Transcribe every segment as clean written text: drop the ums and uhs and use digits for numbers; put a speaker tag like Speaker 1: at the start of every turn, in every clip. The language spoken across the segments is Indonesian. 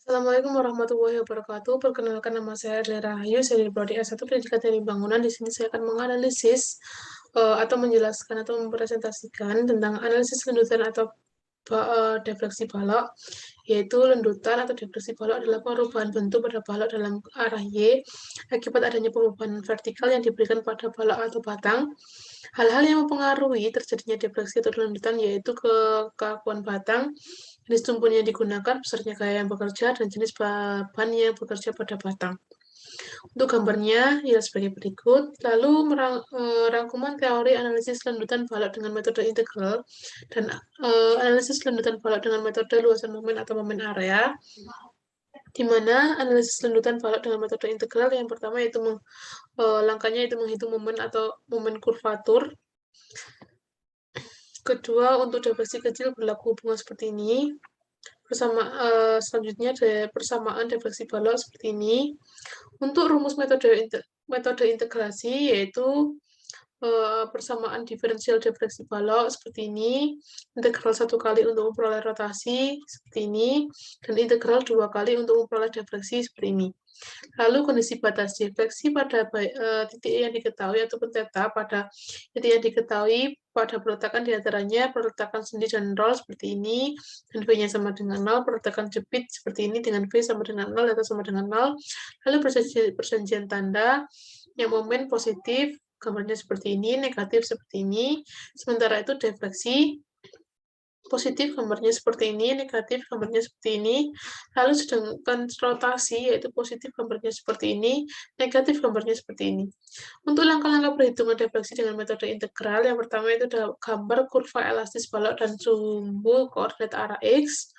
Speaker 1: Assalamualaikum warahmatullahi wabarakatuh. Perkenalkan nama saya Adela Rahayu, saya dari Prodi S1 Pendidikan Teknik Bangunan. Di sini saya akan menganalisis atau menjelaskan atau mempresentasikan tentang analisis lendutan atau defleksi balok, yaitu lendutan atau defleksi balok adalah perubahan bentuk pada balok dalam arah Y akibat adanya perubahan vertikal yang diberikan pada balok atau batang. Hal-hal yang mempengaruhi terjadinya defleksi atau lendutan yaitu kekakuan batang, jenis tumbuhan yang digunakan, besarnya gaya yang bekerja, dan jenis bahan yang bekerja pada batang. Untuk gambarnya, ya sebagai berikut. Lalu rangkuman teori analisis lendutan balok dengan metode integral dan analisis lendutan balok dengan metode luasan momen atau momen area, di mana analisis lendutan balok dengan metode integral yang pertama yaitu langkahnya itu menghitung momen atau momen kurvatur. Kedua, untuk defleksi kecil berlaku hubungan seperti ini. Selanjutnya ada persamaan defleksi balok seperti ini. Untuk rumus metode integrasi yaitu persamaan diferensial defleksi balok seperti ini, integral 1 kali untuk memperoleh rotasi seperti ini, dan integral 2 kali untuk memperoleh defleksi seperti ini. Lalu kondisi batas defleksi pada titik yang diketahui ataupun theta pada titik yang diketahui pada peletakan diantaranya peletakan sendi dan roll seperti ini, dan V-nya sama dengan 0, peletakan jepit seperti ini dengan V sama dengan 0, atau sama dengan 0. Lalu perjanjian tanda yang momen positif, gambarnya seperti ini, negatif seperti ini. Sementara itu defleksi positif gambarnya seperti ini, negatif gambarnya seperti ini. Lalu sedangkan rotasi yaitu positif gambarnya seperti ini, negatif gambarnya seperti ini. Untuk langkah-langkah perhitungan defleksi dengan metode integral, yang pertama itu adalah gambar kurva elastis balok dan sumbu koordinat arah X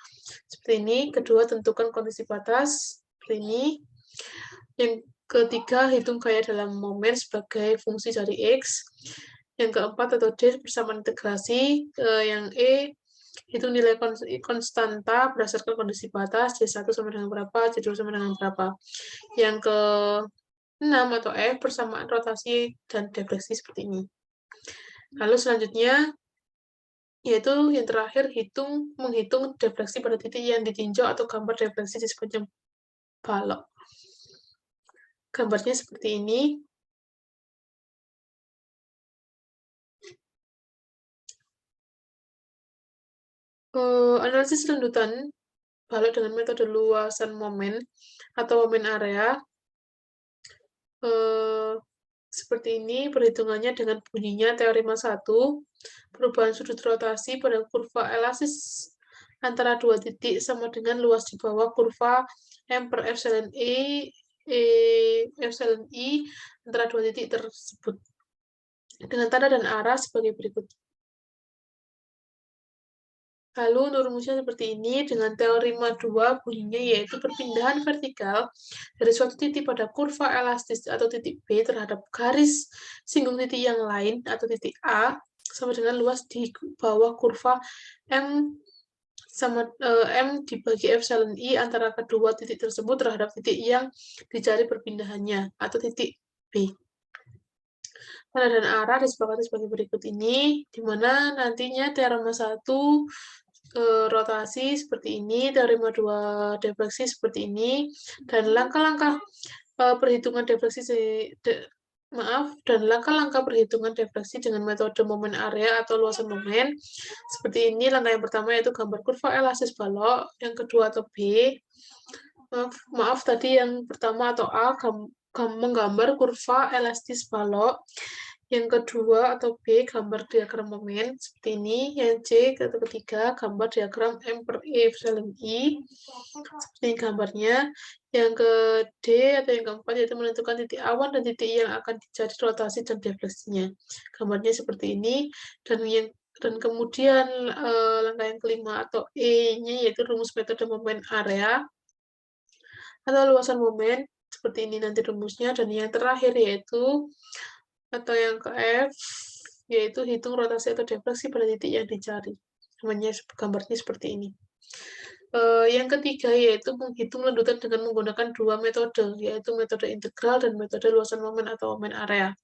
Speaker 1: seperti ini. Kedua, tentukan kondisi batas seperti ini. Yang ketiga, hitung gaya dalam momen sebagai fungsi dari X. Yang keempat atau D, persamaan integrasi. Yang E, hitung nilai konstanta berdasarkan kondisi batas, C1 sama dengan berapa, C2 sama dengan berapa. Yang ke-6 atau F, persamaan rotasi dan defleksi seperti ini. Lalu selanjutnya, yaitu yang terakhir, menghitung defleksi pada titik yang ditinjau atau gambar defleksi di sepanjang balok. Gambarnya seperti ini. Analisis lendutan balok dengan metode luasan momen atau momen area seperti ini. Perhitungannya dengan bunyinya teorema 1, perubahan sudut rotasi pada kurva elastis antara dua titik sama dengan luas di bawah kurva M per epsilon epsilon I antara dua titik tersebut dengan tanda dan arah sebagai berikut. Lalu untuk rumusnya seperti ini, dengan teorema 2 bunyinya yaitu perpindahan vertikal dari suatu titik pada kurva elastis atau titik B terhadap garis singgung titik yang lain atau titik A sama dengan luas di bawah kurva M dibagi epsilon I antara kedua titik tersebut terhadap titik yang dicari perpindahannya atau titik B. Tanda dan arah disepakati sebagai berikut ini, di mana nantinya teorema 1 rotasi seperti ini, teorema 2 defleksi seperti ini, dan langkah-langkah perhitungan defleksi dan langkah-langkah perhitungan defleksi dengan metode momen area atau luasan momen seperti ini. Langkah yang pertama yaitu gambar kurva elastis balok, yang kedua atau B, maaf tadi yang pertama atau A, menggambar kurva elastis balok. Yang kedua atau B, gambar diagram momen seperti ini. Yang C atau ketiga, gambar diagram M per E epsilon I seperti ini gambarnya. Yang ke D atau yang keempat yaitu menentukan titik awan dan titik yang akan dicari rotasi dan defleksinya. Gambarnya seperti ini. Dan kemudian langkah yang kelima atau E-nya yaitu rumus metode momen area atau luasan momen seperti ini nanti rumusnya. Dan yang terakhir yaitu atau yang ke F yaitu hitung rotasi atau defleksi pada titik yang dicari. Gambarnya seperti ini. Yang ketiga yaitu menghitung lendutan dengan menggunakan dua metode, yaitu metode integral dan metode luasan momen atau momen area.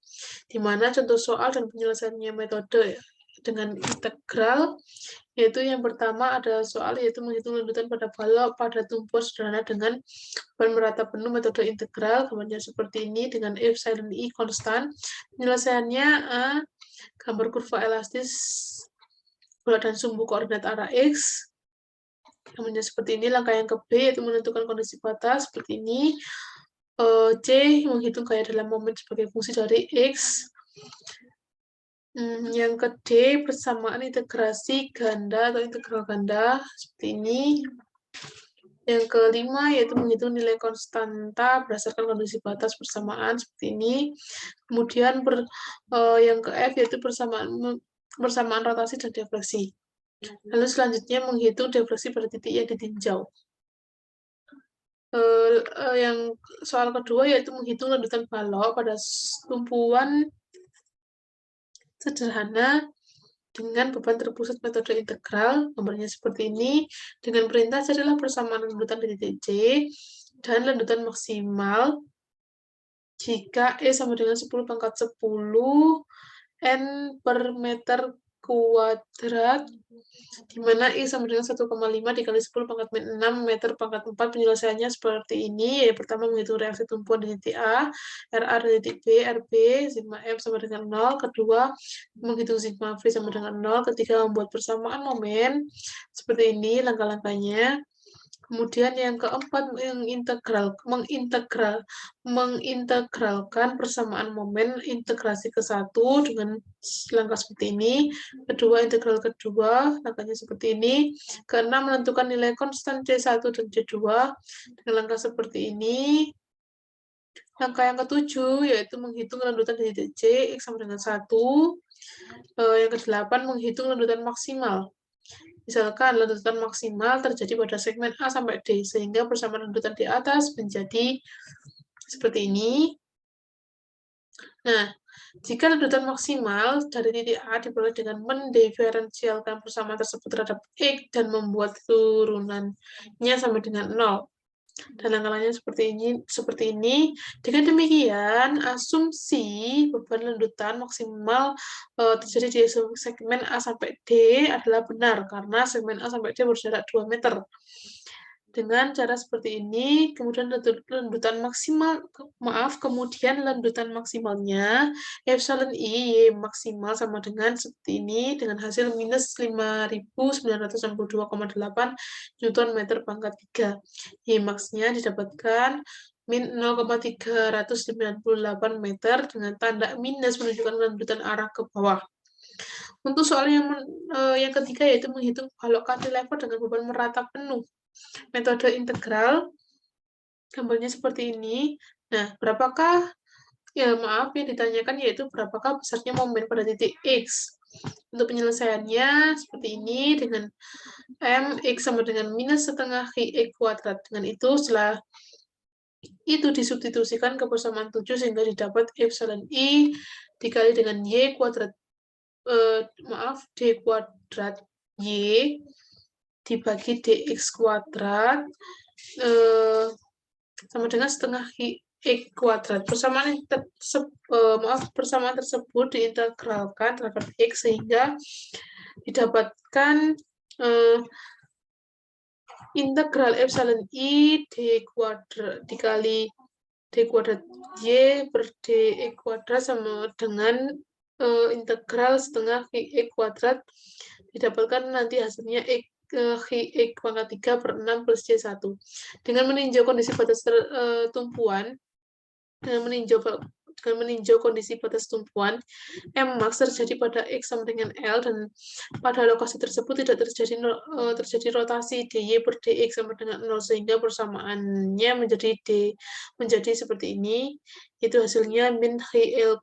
Speaker 1: Di mana contoh soal dan penyelesaiannya metode dengan integral, yaitu yang pertama ada soal yaitu menghitung lanjutan pada balok pada tumpuan sederhana dengan beban merata penuh metode integral, gambarnya seperti ini dengan epsilon i konstan. Penyelesaiannya gambar kurva elastis bola dan sumbu koordinat arah x, gambarnya seperti ini. Langkah yang ke B yaitu menentukan kondisi batas seperti ini. C menghitung gaya dalam momen sebagai fungsi dari x. Yang ke D persamaan integrasi ganda atau integral ganda seperti ini. Yang kelima yaitu menghitung nilai konstanta berdasarkan kondisi batas persamaan seperti ini. Kemudian yang ke F yaitu persamaan rotasi dan defleksi. Lalu selanjutnya menghitung defleksi pada titik yang ditinjau. Yang soal kedua yaitu menghitung lanjutan balok pada tumpuan sederhana dengan beban terpusat metode integral, gambarnya seperti ini. Dengan perintah carilah persamaan lanjutan di titik C dan lanjutan maksimal jika E sama dengan 10 pangkat 10 N per meter kuadrat, di mana I sama dengan 1,5 dikali 10 pangkat 6 meter pangkat 4. Penyelesaiannya seperti ini. Yang pertama menghitung reaksi tumpuan di titik A, RA di titik B, RB, sigma M sama dengan 0. Kedua, menghitung sigma V sama dengan 0. Ketiga, membuat persamaan momen. Seperti ini langkah-langkahnya. Kemudian yang keempat, mengintegralkan persamaan momen integrasi ke 1 dengan langkah seperti ini. Kedua, integral kedua, langkahnya seperti ini. Keenam, menentukan nilai konstan C1 dan C2 dengan langkah seperti ini. Langkah yang ketujuh, yaitu menghitung lanjutan di titik C, X sama dengan 1. Yang kedelapan, menghitung lanjutan maksimal. Misalkan lanjutan maksimal terjadi pada segmen A sampai D, sehingga persamaan lanjutan di atas menjadi seperti ini. Nah, jika lanjutan maksimal dari titik A diperoleh dengan mendiferensialkan persamaan tersebut terhadap X dan membuat turunannya sama dengan 0. Dan langkah-langkahnya seperti ini. Dengan demikian, asumsi beban lanjutan maksimal terjadi di segmen A sampai D adalah benar karena segmen A sampai D berjarak 2 meter. Dengan cara seperti ini, kemudian lanjutan maksimalnya epsilon I maksimal sama dengan seperti ini dengan hasil minus 5.962,8 Newton meter pangkat 3. Y max-nya didapatkan min 0,398 meter dengan tanda minus menunjukkan lanjutan arah ke bawah. Untuk soal yang ketiga yaitu menghitung balok cantilever dengan beban merata penuh. Metode integral, gambarnya seperti ini. Nah, yang ditanyakan yaitu berapakah besarnya momen pada titik X. Untuk penyelesaiannya seperti ini dengan M, X sama dengan minus setengah X kuadrat. Dengan itu, setelah itu disubstitusikan ke persamaan 7 sehingga didapat epsilon I dikali dengan Y kuadrat, D kuadrat Y dibagi dx kuadrat sama dengan setengah x kuadrat. Persamaan tersebut diintegralkan terhadap x sehingga didapatkan integral epsilon I d kuadrat dikali d kuadrat y per dx kuadrat sama dengan integral setengah x kuadrat, didapatkan nanti hasilnya x pangkat 3 per 6 plus C1. Dengan meninjau kondisi batas tumpuan, kondisi batas tumpuan, M max terjadi pada X sama dengan L, dan pada lokasi tersebut tidak terjadi rotasi dy per dx sama dengan 0, sehingga persamaannya menjadi seperti ini, itu hasilnya min HL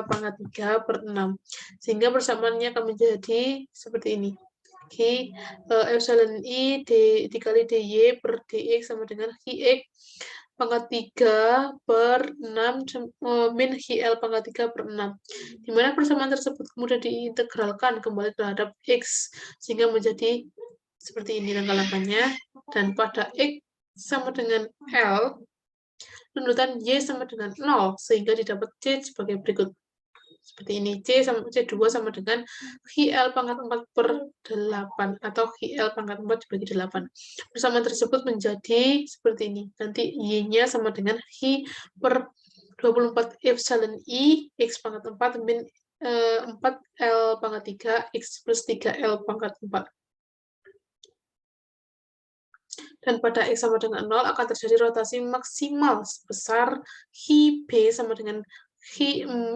Speaker 1: pangkat 3 per 6, sehingga persamaannya akan menjadi seperti ini. Epsilon I dikali dy per dx sama dengan X pangkat 3 per 6 min HL pangkat 3 per 6, di mana persamaan tersebut kemudian diintegralkan kembali terhadap X sehingga menjadi seperti ini langkah-langkahnya. Dan pada X sama dengan L, lanjutan Y sama dengan 0 sehingga didapat C sebagai berikut. Seperti ini, C2 sama dengan HL pangkat 4 per 8, atau HL pangkat 4 dibagi 8. Persamaan tersebut menjadi seperti ini. Nanti Y-nya sama dengan Hi per 24 epsilon I, X pangkat 4, min 4L pangkat 3, X plus 3L pangkat 4. Dan pada X sama dengan 0 akan terjadi rotasi maksimal sebesar Hi B sama dengan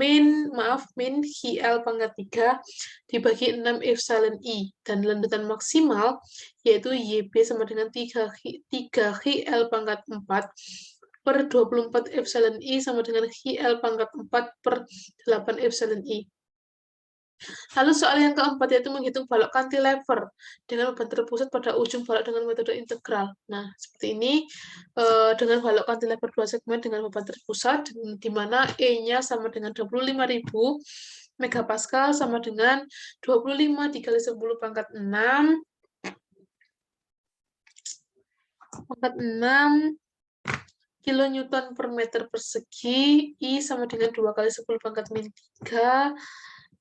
Speaker 1: min HL pangkat 3 dibagi 6 epsilon I. Dan lanjutan maksimal yaitu YB sama dengan 3 HL pangkat 4 per 24 epsilon I sama dengan HL pangkat 4 per 8 epsilon I. Lalu soal yang keempat yaitu menghitung balok cantilever dengan beban terpusat pada ujung balok dengan metode integral. Nah, seperti ini dengan balok cantilever 2 segmen dengan beban terpusat, di mana E-nya sama dengan 25.000 megapascal sama dengan 25 dikali 10 pangkat 6 kilonewton per meter persegi, I sama dengan 2 kali 10 pangkat min 3,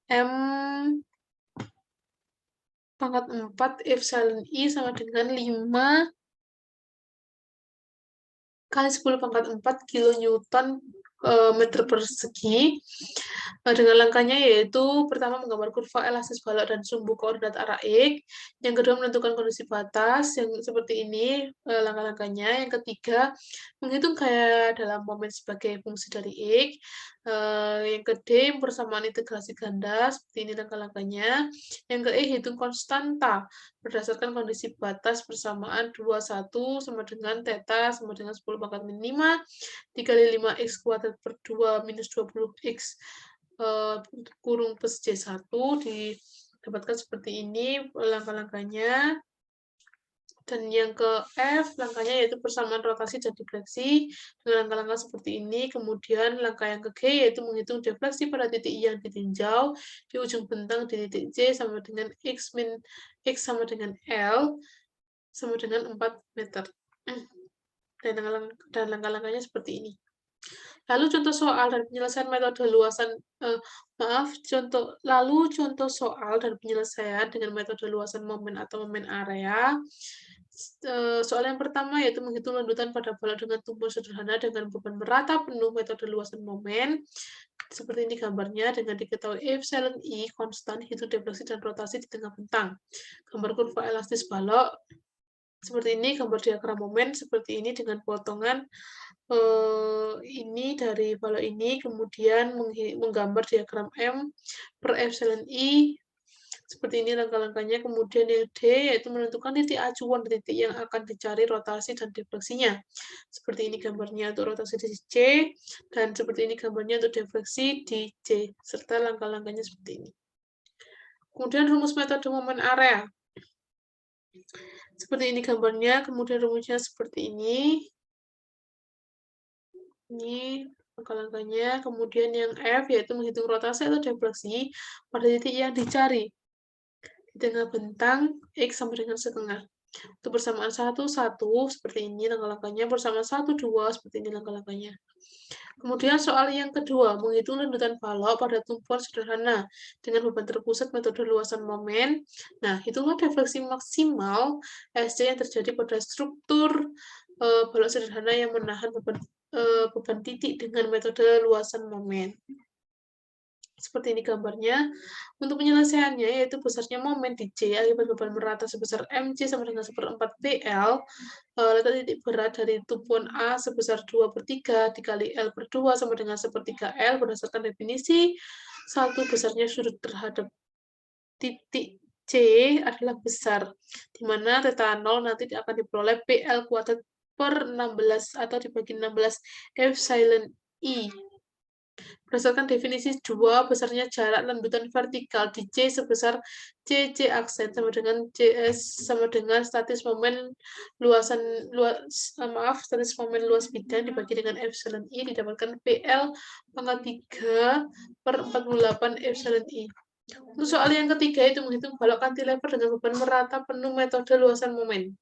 Speaker 1: M pangkat 4 epsilon I sama dengan 5 kali 10 pangkat 4 kilonewton meter persegi. Dengan langkahnya yaitu pertama menggambar kurva elastis balok dan sumbu koordinat arah X, yang kedua menentukan kondisi batas yang seperti ini langkah-langkahnya, yang ketiga menghitung gaya dalam momen sebagai fungsi dari X, yang kedua persamaan integrasi ganda seperti ini langkah-langkahnya, yang ke hitung konstanta berdasarkan kondisi batas persamaan 21 sama dengan theta sama dengan 10 pangkat min 5 dikali 5x kuadrat per 2 minus 20x kurung plus C1 didapatkan seperti ini langkah-langkahnya. Dan yang ke F, langkahnya yaitu persamaan rotasi dan defleksi dengan langkah-langkah seperti ini. Kemudian langkah yang ke G yaitu menghitung defleksi pada titik yang ditinjau di ujung bentang di titik C sama dengan X sama dengan L sama dengan 4 meter. Dan langkah-langkahnya seperti ini. Lalu contoh soal dan penyelesaian metode luasan contoh soal dan penyelesaian dengan metode luasan momen atau momen area. Soal yang pertama yaitu menghitung lanjutan pada balok dengan tumpuan sederhana dengan beban merata penuh metode luasan momen. Seperti ini gambarnya dengan diketahui epsilon I konstan, hitung defleksi dan rotasi di tengah bentang. Gambar kurva elastis balok seperti ini, gambar diagram momen seperti ini dengan potongan ini dari balok ini, kemudian menggambar diagram M per epsilon I seperti ini langkah-langkahnya. Kemudian yang D yaitu menentukan titik acuan di titik yang akan dicari rotasi dan defleksinya. Seperti ini gambarnya untuk rotasi di C, dan seperti ini gambarnya untuk defleksi di C, serta langkah-langkahnya seperti ini. Kemudian rumus metode momen area. Seperti ini gambarnya, kemudian rumusnya seperti ini. Ini langkah-langkahnya. Kemudian yang F yaitu menghitung rotasi atau defleksi pada titik yang dicari di tengah bentang X sama dengan setengah. Untuk persamaan 1, 1 seperti ini langkah-langkahnya, persamaan 1, 2 seperti ini langkah-langkahnya. Kemudian soal yang kedua, menghitung lanjutan balok pada tumpuan sederhana dengan beban terpusat metode luasan momen. Nah, hitunglah defleksi maksimal SC yang terjadi pada struktur balok sederhana yang menahan beban titik dengan metode luasan momen. Seperti ini gambarnya. Untuk penyelesaiannya yaitu besarnya momen di C akibat beban merata sebesar mc sama dengan 1/4 PL. Letak titik berat dari tumpuan A sebesar 2/3 dikali L per 2 sama dengan 1/3 L berdasarkan definisi. Satu, besarnya sudut terhadap titik C adalah besar, di mana theta 0 nanti akan diperoleh PL kuadrat per 16 atau dibagi 16 epsilon I. Berdasarkan definisi 2, besarnya jarak lanjutan vertikal di C sebesar CC aksen sama dengan CS sama dengan statis momen statis momen luas bidang dibagi dengan epsilon I didapatkan PL pangkat 3 per 48 epsilon I. Untuk soal yang ketiga itu menghitung balok cantilever dengan beban merata penuh metode luasan momen.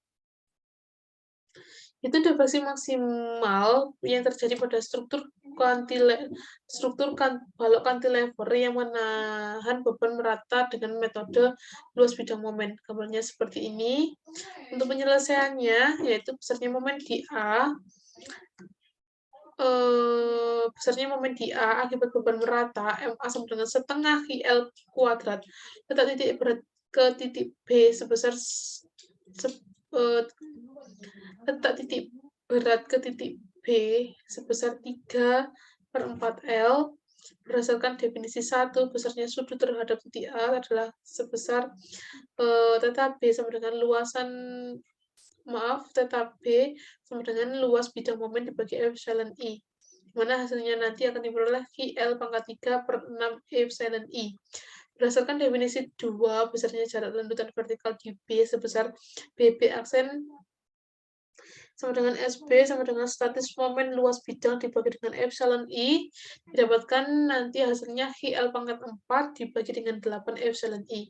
Speaker 1: Itu defleksi maksimal yang terjadi pada balok cantilever yang menahan beban merata dengan metode luas bidang momen. Gambarnya seperti ini. Untuk penyelesaiannya, yaitu besarnya momen di A, besarnya momen di A akibat beban merata, MA sama dengan setengah IL kuadrat. Letak titik berat ke titik B sebesar letak titik berat ke titik B sebesar 3/4L. Berdasarkan definisi 1, besarnya sudut terhadap titik A adalah sebesar θB sama dengan θB sama dengan luas bidang momen dibagi epsilon I. Dimana hasilnya nanti akan diperoleh IL pangkat 3/6 epsilon I. Berdasarkan definisi 2, besarnya jarak lanjutan vertikal di B sebesar BB aksen sama dengan SB sama dengan statis momen luas bidang dibagi dengan epsilon I, didapatkan nanti hasilnya IL pangkat 4 dibagi dengan 8 epsilon I.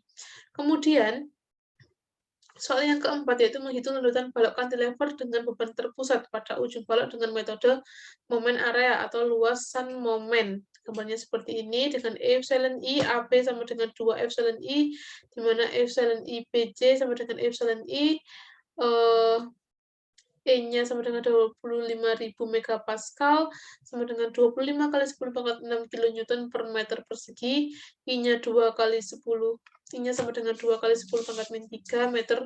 Speaker 1: Kemudian, soal yang keempat yaitu menghitung lanjutan balok cantilever dengan beban terpusat pada ujung balok dengan metode momen area atau luasan momen. Gambarnya seperti ini dengan epsilon I AB sama dengan 2 epsilon I, di mana epsilon I BJ sama dengan epsilon I E-nya sama dengan 25.000 megapascal, sama dengan 25 kali 10 pangkat 6 kilonewton per meter persegi, I-nya 2 kali 10, I-nya sama dengan 2 kali 10 pangkat min 3 meter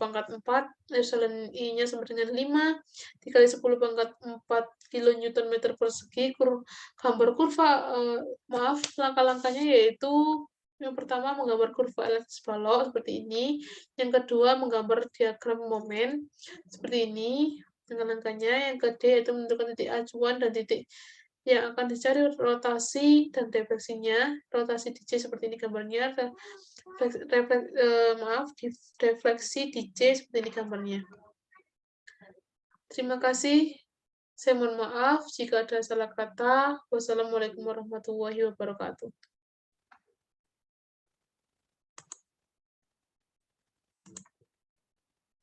Speaker 1: pangkat 4, epsilon I-nya sama dengan 5, dikali 10 pangkat 4 kilonewton meter persegi, gambar kurva, langkah-langkahnya yaitu yang pertama menggambar kurva elipsis balok seperti ini, yang kedua menggambar diagram momen seperti ini dengan langkahnya, yang kedua yaitu menentukan titik acuan dan titik yang akan dicari rotasi dan defleksinya. Rotasi di C seperti ini gambarnya, defleksi di C seperti ini gambarnya. Terima kasih. Saya mohon maaf jika ada salah kata. Wassalamualaikum warahmatullahi wabarakatuh.